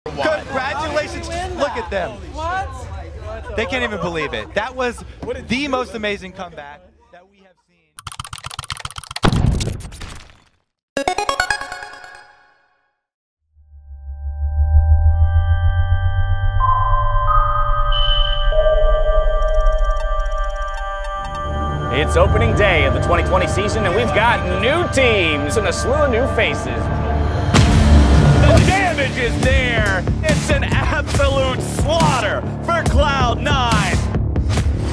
Congratulations, look at them. What? They can't even believe it. That was the most amazing comeback that we have seen. It's opening day of the 2020 season, and we've got new teams and a slew of new faces. The damage is there. It's an absolute slaughter for Cloud9.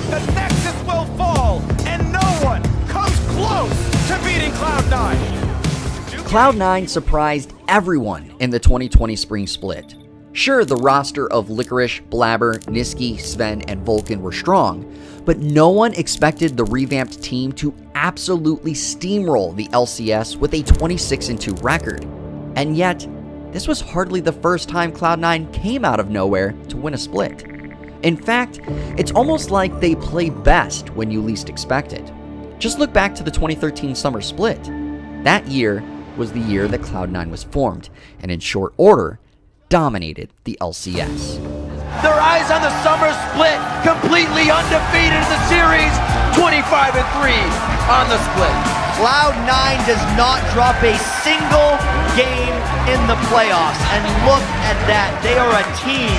The Nexus will fall, and no one comes close to beating Cloud9. Cloud9 surprised everyone in the 2020 Spring Split. Sure, the roster of Licorice, Blabber, Niski, Sven, and Vulcan were strong, but no one expected the revamped team to absolutely steamroll the LCS with a 26-2 record. And yet, this was hardly the first time Cloud9 came out of nowhere to win a split. In fact, it's almost like they play best when you least expect it. Just look back to the 2013 Summer Split. That year was the year that Cloud9 was formed, and in short order, dominated the LCS. Their eyes on the Summer Split, completely undefeated in the series, 25-3 on the split. Cloud9 does not drop a single game in the playoffs, and look at that. They are a team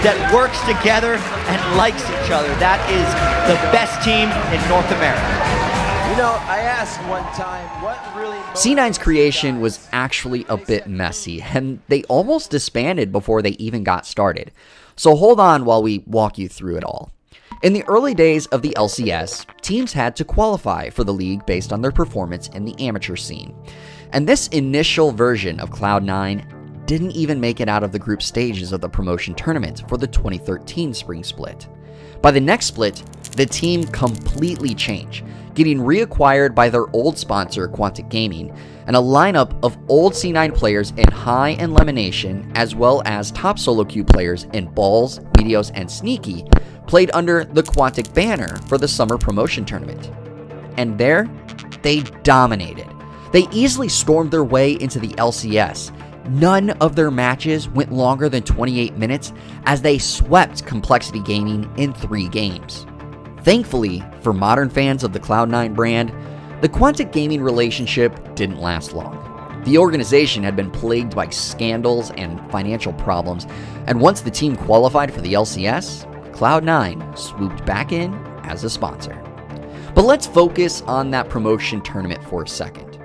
that works together and likes each other. That is the best team in North America. You know, I asked one time, what really... C9's creation was actually a bit messy, and they almost disbanded before they even got started. So hold on while we walk you through it all. In the early days of the LCS, teams had to qualify for the league based on their performance in the amateur scene. And this initial version of Cloud9 didn't even make it out of the group stages of the promotion tournament for the 2013 Spring Split. By the next split, the team completely changed, getting reacquired by their old sponsor, Quantic Gaming, and a lineup of old C9 players in High and Lemonation, as well as top solo queue players in Balls, Meteos, and Sneaky, played under the Quantic banner for the summer promotion tournament. And there, they dominated. They easily stormed their way into the LCS. None of their matches went longer than 28 minutes as they swept Complexity Gaming in 3 games. Thankfully, for modern fans of the Cloud9 brand, the Quantic Gaming relationship didn't last long. The organization had been plagued by scandals and financial problems, and once the team qualified for the LCS, Cloud9 swooped back in as a sponsor. But let's focus on that promotion tournament for a second.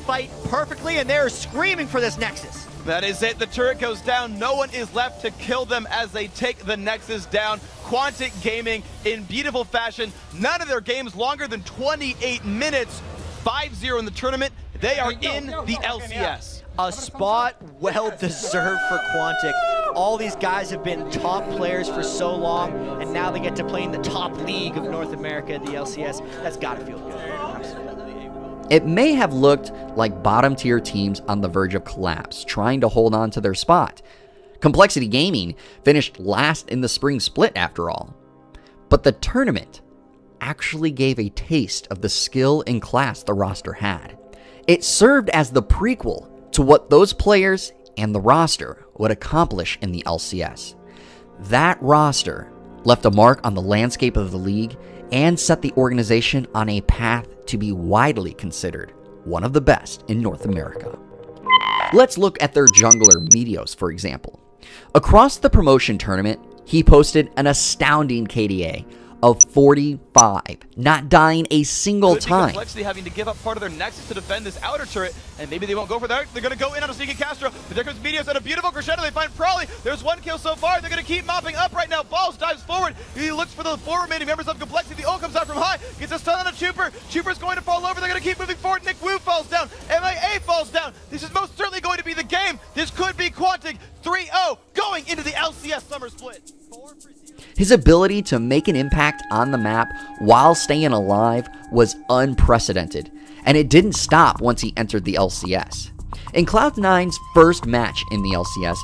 Fight perfectly, and they're screaming for this Nexus. That is it. The turret goes down. No one is left to kill them as they take the Nexus down. Quantic Gaming in beautiful fashion. None of their games longer than 28 minutes. 5-0 in the tournament. They are in the LCS. A spot well deserved for Quantic. All these guys have been top players for so long, and now they get to play in the top league of North America, the LCS. That's gotta feel good. Absolutely. It may have looked like bottom-tier teams on the verge of collapse, trying to hold on to their spot. Complexity Gaming finished last in the Spring Split after all. But the tournament actually gave a taste of the skill and class the roster had. It served as the prequel to what those players and the roster would accomplish in the LCS. That roster left a mark on the landscape of the league and set the organization on a path to be widely considered one of the best in North America. Let's look at their jungler Meteos, for example. Across the promotion tournament, he posted an astounding KDA of 45, not dying a single time. Complexity having to give up part of their Nexus to defend this outer turret, and maybe they won't go for that. They're going to go in on a sneaky Castro, but there comes Meteos at a beautiful crescendo. They find Prawley. There's 1 kill so far. They're going to keep mopping up right now. Balls dives forward. He looks for the 4 remaining members of Complexity. The ult comes out from high. Gets a stun on a Trooper. Trooper's going to fall over. They're going to keep moving forward. Nick Wu falls down. MIA falls down. This is most certainly going to be the game. This could be Quantic 3-0 going into the LCS Summer Split. His ability to make an impact on the map while staying alive was unprecedented, and it didn't stop once he entered the LCS. In Cloud9's first match in the LCS,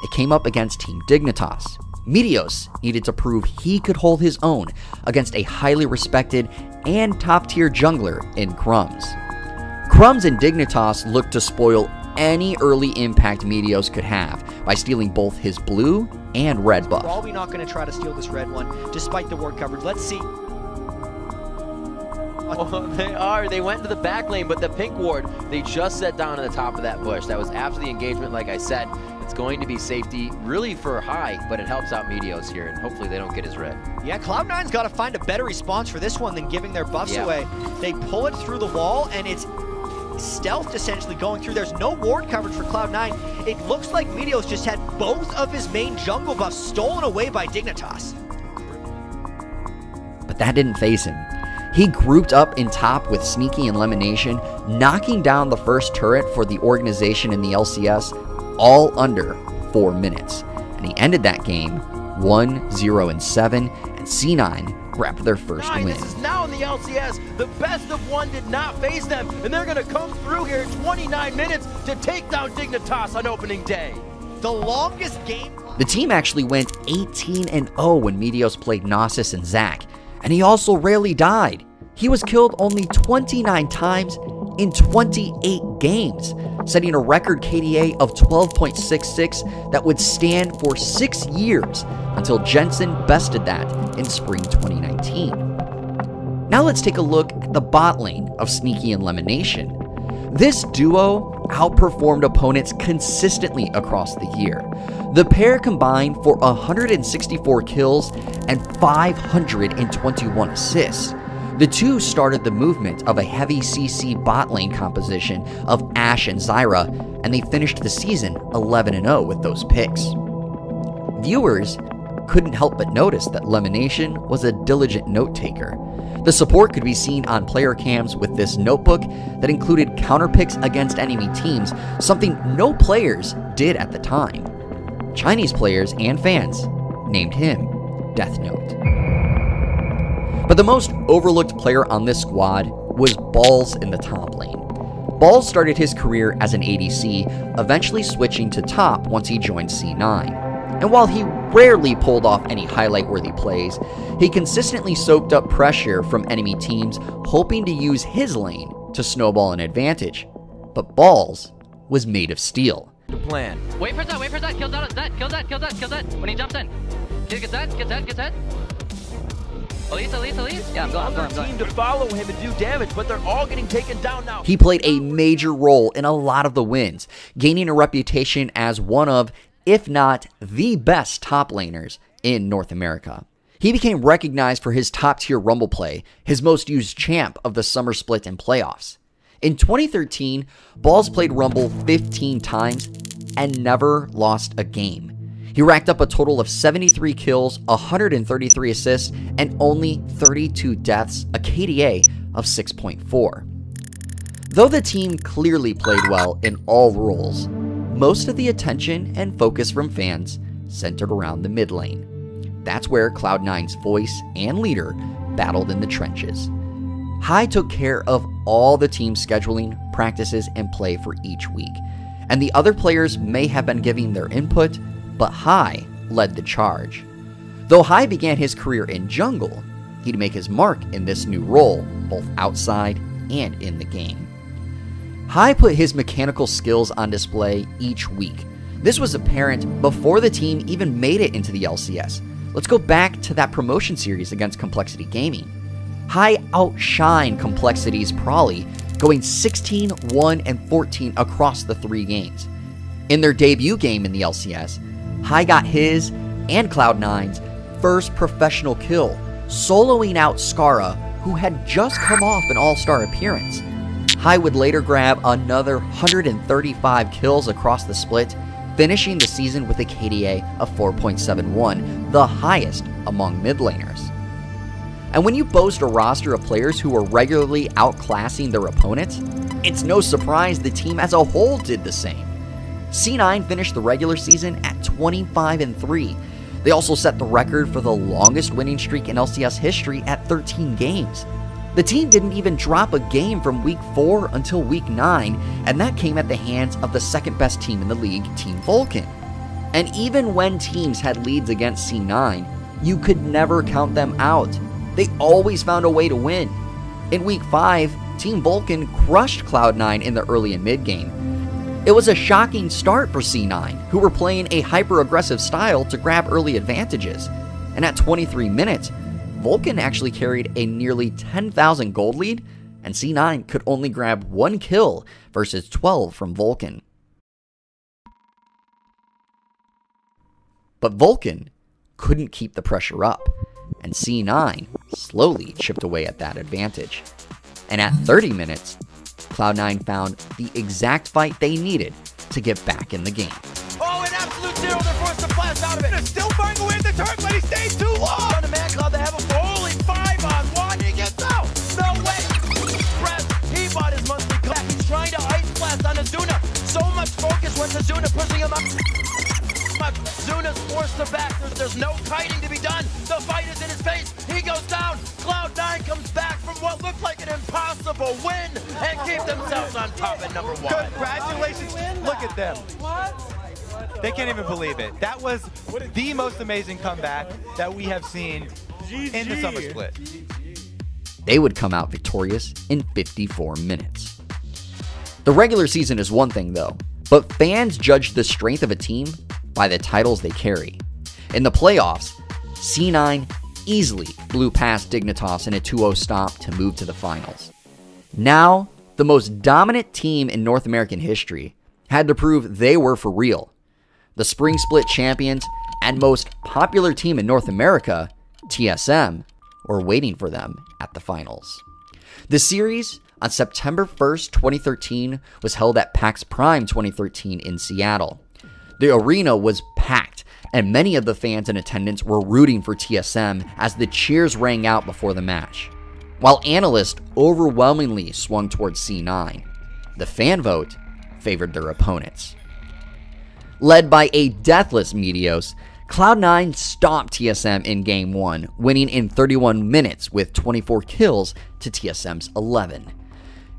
it came up against Team Dignitas. Meteos needed to prove he could hold his own against a highly respected and top-tier jungler in Crumbs. Crumbs and Dignitas looked to spoil any early impact Meteos could have by stealing both his blue and red buff. Probably not going to try to steal this red one, despite the ward coverage. Let's see. Oh, they are. They went into the back lane, but the pink ward, they just set down on the top of that bush. That was after the engagement, like I said. It's going to be safety, really for High, but it helps out Meteos here, and hopefully they don't get his red. Yeah, Cloud9's got to find a better response for this one than giving their buffs away. They pull it through the wall, and it's stealth essentially going through. There's no ward coverage for Cloud9. It looks like Meteos just had both of his main jungle buffs stolen away by Dignitas. But that didn't faze him. He grouped up in top with Sneaky and Lemonation, knocking down the first turret for the organization in the LCS all under 4 minutes. And he ended that game 1-0-7, and C9 grabbed their first win. This is now in the LCS. The best of one did not face them, and they're going to come through here in 29 minutes to take down Dignitas on opening day. The longest game. The team actually went 18-0 when Meteos played Gnosis and Zac, and he also rarely died. He was killed only 29 times in 28 games, setting a record KDA of 12.66 that would stand for 6 years until Jensen bested that in spring 2019. Now let's take a look at the bot lane of Sneaky and Lemonation. This duo outperformed opponents consistently across the year. The pair combined for 164 kills and 521 assists. The two started the movement of a heavy CC bot lane composition of Ashe and Zyra, and they finished the season 11-0 with those picks. Viewers couldn't help but notice that Lemonation was a diligent note-taker. The support could be seen on player cams with this notebook that included counter picks against enemy teams, something no players did at the time. Chinese players and fans named him Death Note. But the most overlooked player on this squad was Balls in the top lane. Balls started his career as an ADC, eventually switching to top once he joined C9. And while he rarely pulled off any highlight-worthy plays, he consistently soaked up pressure from enemy teams, hoping to use his lane to snowball an advantage. But Balls was made of steel. The plan. Wait for that, kill that. When he jumps in. Get that. Elise. Yeah, I'm going. Team to follow him and do damage, but they're all getting taken down now. He played a major role in a lot of the wins, gaining a reputation as one of, if not the best top laners in North America. He became recognized for his top-tier Rumble play, his most used champ of the summer split and playoffs. In 2013, Balls played Rumble 15 times and never lost a game. He racked up a total of 73 kills, 133 assists, and only 32 deaths, a KDA of 6.4. Though the team clearly played well in all roles, most of the attention and focus from fans centered around the mid lane. That's where Cloud9's voice and leader battled in the trenches. High took care of all the team scheduling, practices, and play for each week, and the other players may have been giving their input, but High led the charge. Though High began his career in jungle, he'd make his mark in this new role, both outside and in the game. High put his mechanical skills on display each week. This was apparent before the team even made it into the LCS. Let's go back to that promotion series against Complexity Gaming. High outshined Complexity's Prawley, going 16, 1, and 14 across the 3 games. In their debut game in the LCS, High got his and Cloud9's first professional kill, soloing out Skara, who had just come off an all-star appearance. High would later grab another 135 kills across the split, finishing the season with a KDA of 4.71, the highest among mid laners. And when you boast a roster of players who are regularly outclassing their opponents, it's no surprise the team as a whole did the same. C9 finished the regular season at 25-3. They also set the record for the longest winning streak in LCS history at 13 games. The team didn't even drop a game from week 4 until week 9, and that came at the hands of the second best team in the league, Team Vulcan. And even when teams had leads against C9, you could never count them out. They always found a way to win. In week 5, Team Vulcan crushed Cloud9 in the early and mid game. It was a shocking start for C9, who were playing a hyper-aggressive style to grab early advantages. And at 23 minutes, Vulcan actually carried a nearly 10,000 gold lead, and C9 could only grab 1 kill versus 12 from Vulcan. But Vulcan couldn't keep the pressure up, and C9 slowly chipped away at that advantage. And at 30 minutes, Cloud9 found the exact fight they needed to get back in the game. Oh, an absolute zero. They're forced to blast out of it. They're still finding a way in the turret, but he stayed too long. On the man cloud, they have a holy 5-on-1. He gets out. No way. Press. He bought his monthly clap. He's trying to ice blast on Azuna. So much focus went to Azuna, pushing him up. Zuna's forced to back. There's no kiting to be done. The fight is in his face. He goes down. Cloud9 comes back from what looked like an impossible win and keep themselves on top at number 1. Congratulations. Look at them. They can't even believe it. That was the most amazing comeback that we have seen in the summer split. They would come out victorious in 54 minutes. The regular season is one thing though, but fans judge the strength of a team by the titles they carry. In the playoffs, C9 easily blew past Dignitas in a 2-0 stop to move to the finals. Now, the most dominant team in North American history had to prove they were for real. The Spring Split champions and most popular team in North America, TSM, were waiting for them at the finals. The series on September 1st, 2013 was held at PAX Prime 2013 in Seattle. The arena was packed, and many of the fans in attendance were rooting for TSM as the cheers rang out before the match, while analysts overwhelmingly swung towards C9. The fan vote favored their opponents. Led by a deathless Meteos, Cloud9 stomped TSM in Game 1, winning in 31 minutes with 24 kills to TSM's 11.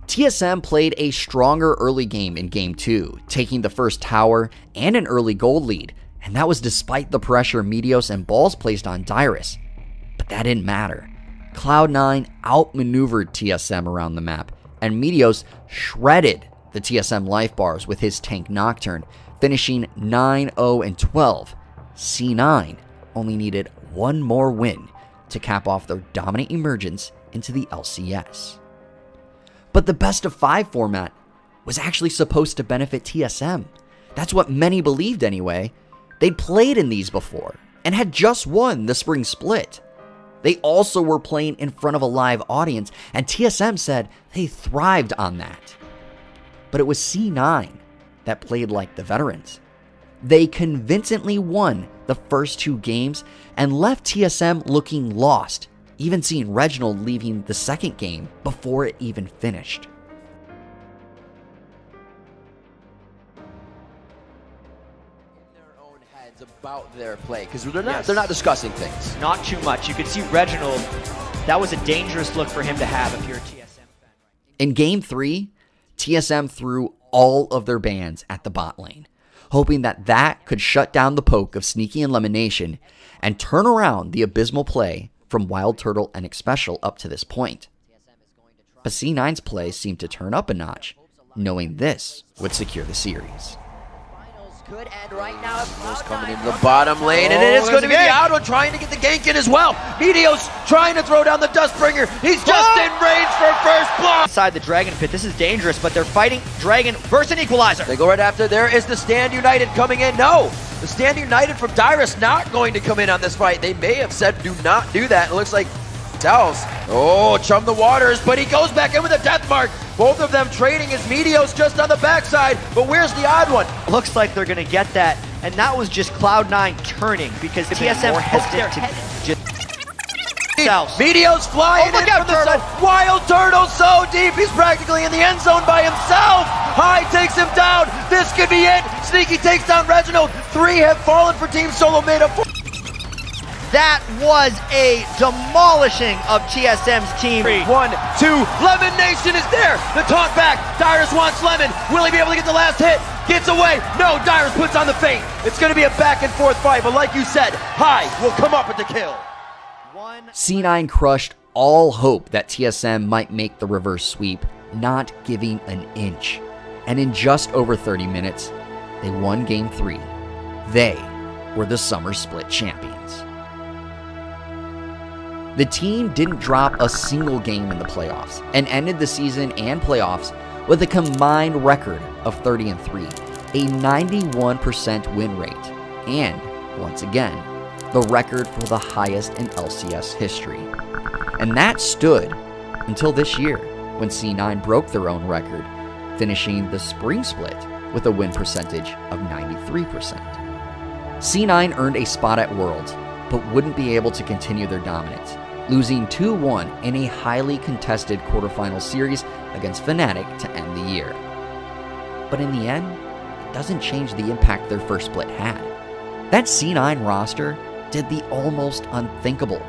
TSM played a stronger early game in Game 2, taking the first tower and an early gold lead, and that was despite the pressure Meteos and Balls placed on Dyrus. But that didn't matter. Cloud9 outmaneuvered TSM around the map, and Meteos shredded the TSM life bars with his tank Nocturne, finishing 9-0-12. C9 only needed one more win to cap off their dominant emergence into the LCS. But the best-of-5 format was actually supposed to benefit TSM. That's what many believed anyway. They'd played in these before and had just won the Spring Split. They also were playing in front of a live audience, and TSM said they thrived on that. But it was C9 that played like the veterans. They convincingly won the first 2 games and left TSM looking lost, even seeing Reginald leaving the second game before it even finished. Their own heads about their play, because they're not discussing things. Not too much. You could see Reginald, that was a dangerous look for him to have if you're a TSM fan. In Game 3, TSM threw all of their bans at the bot lane, hoping that could shut down the poke of Sneaky and Lemonation and turn around the abysmal play from Wild Turtle and Xpecial up to this point. But C9's play seemed to turn up a notch, knowing this would secure the series. Could end right now. Meteos coming into the bottom lane, and it is going to be the Auto trying to get the gank in as well. Meteos trying to throw down the Dustbringer. He's just in range for first block. Inside the Dragon Pit, this is dangerous, but they're fighting Dragon versus an Equalizer. They go right after. There is the Stand United coming in. No, the Stand United from Dyrus not going to come in on this fight. They may have said do not do that. It looks like Tells. Oh, chum the waters, but he goes back in with a death mark. Both of them trading as Meteos just on the backside, but where's the odd one? Looks like they're going to get that, and that was just Cloud9 turning because TSM hesitant to just Meteos flying in from the side. Wild Turtle so deep, he's practically in the end zone by himself. High takes him down. This could be it. Sneaky takes down Reginald. 3 have fallen for Team Solo made up. That was a demolishing of TSM's team. 3, 1, 2, Lemon Nation is there. The taunt back. Dyrus wants Lemon. Will he be able to get the last hit? Gets away. No, Dyrus puts on the feint. It's going to be a back and forth fight, but like you said, High will come up with the kill. C9 crushed all hope that TSM might make the reverse sweep, not giving an inch. and in just over 30 minutes, they won Game 3. They were the summer split champions. The team didn't drop a single game in the playoffs and ended the season and playoffs with a combined record of 30-3, a 91% win rate, and, once again, the record for the highest in LCS history. And that stood until this year, when C9 broke their own record, finishing the spring split with a win percentage of 93%. C9 earned a spot at Worlds, but wouldn't be able to continue their dominance, losing 2-1 in a highly contested quarterfinal series against Fnatic to end the year. But in the end, it doesn't change the impact their first split had. That C9 roster did the almost unthinkable.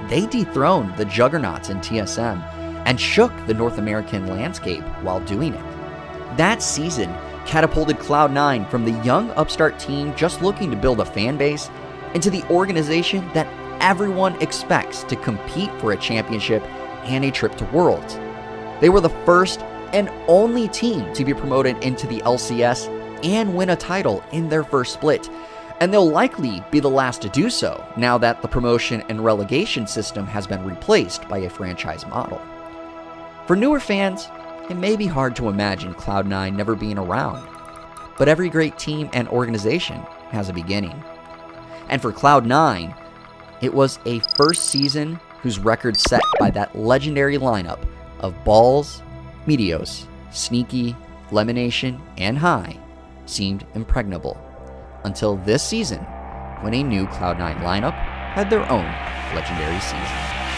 They dethroned the juggernauts in TSM and shook the North American landscape while doing it. That season catapulted Cloud9 from the young upstart team just looking to build a fan base into the organization that everyone expects to compete for a championship and a trip to Worlds. They were the first and only team to be promoted into the LCS and win a title in their first split, and they'll likely be the last to do so now that the promotion and relegation system has been replaced by a franchise model. For newer fans, it may be hard to imagine Cloud9 never being around, but every great team and organization has a beginning. And for Cloud9, it was a first season whose record set by that legendary lineup of Balls, Meteos, Sneaky, Lemonation, and High seemed impregnable, until this season, when a new Cloud9 lineup had their own legendary season.